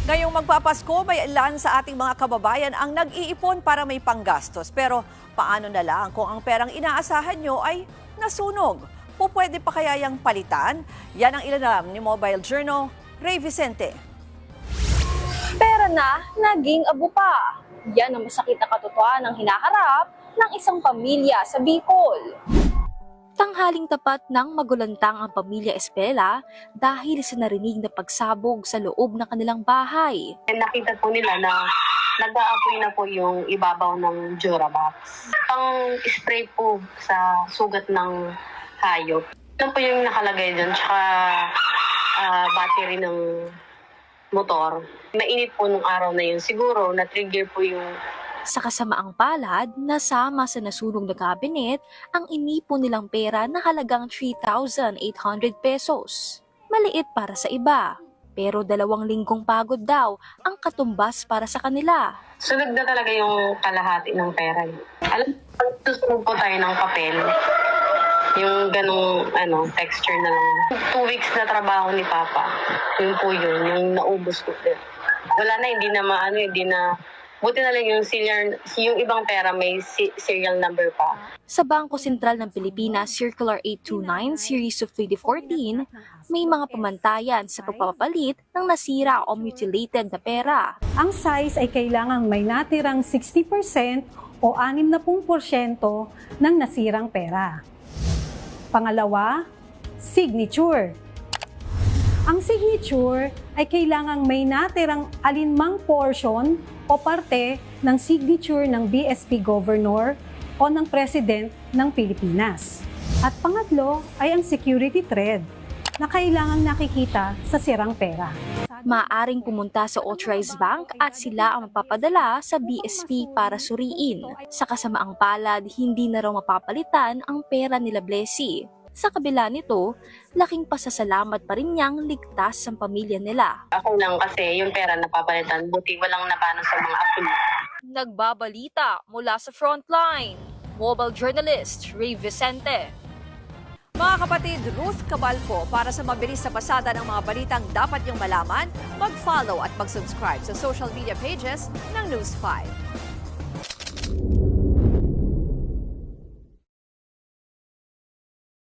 Ngayong magpapasko, may ilan sa ating mga kababayan ang nag-iipon para may panggastos. Pero paano na lang kung ang perang inaasahan nyo ay nasunog? Pwede pa kaya yang palitan? Yan ang ilalam ni Mobile Journal, Ray Vicente. Pera na, naging abo pa. Yan ang masakit na katotohanan ng hinaharap ng isang pamilya sa Bicol. Tanghaling tapat ng magulantang ang pamilya Espela dahil sa narinig na pagsabog sa loob ng kanilang bahay. Nakita po nila na nag-aapoy na po yung ibabaw ng Durabox. Pang-spray po sa sugat ng hayop. Ito po yung nakalagay dyan, tsaka battery ng motor. Mainit po nung araw na yun. Siguro na-trigger po yung Sa kasamaang palad, nasama sa nasunog na kabinet ang inipon nilang pera na halagang 3,800 pesos. Maliit para sa iba, pero 2 linggong pagod daw ang katumbas para sa kanila. sunog na talaga yung kalahati ng pera. Alam mo, susunog po tayo ng papel. Yung ganong texture na lang. 2 weeks na trabaho ni Papa. Yun po yun, yung naubos ko. Wala na, hindi na buti na lang yung ibang pera may serial number pa. Sa Bangko Sentral ng Pilipinas Circular 829 Series of 2014, may mga pamantayan sa pagpapalit ng nasira o mutilated na pera. Ang size ay kailangang may natirang 60% o 60% ng nasirang pera. Pangalawa, signature. Ang signature ay kailangang may natirang alinmang portion o parte ng signature ng BSP Governor o ng President ng Pilipinas. At pangatlo ay ang security thread na kailangang nakikita sa sirang pera. Maaring pumunta sa authorized bank at sila ang mapapadala sa BSP para suriin. Sa kasamaang palad, hindi na raw mapapalitan ang pera nila Blessy. Sa kabila nito, laking pasasalamat pa rin niyang ligtas ang pamilya nila. Ako lang kasi yung pera napapalitan, buti walang napano sa mga apo. Nagbabalita mula sa frontline, mobile journalist Ray Vicente. Mga kapatid, Ruth Cabalco, para sa mabilis na pasada ng mga balitang dapat niyong malaman, mag-follow at mag-subscribe sa social media pages ng News 5.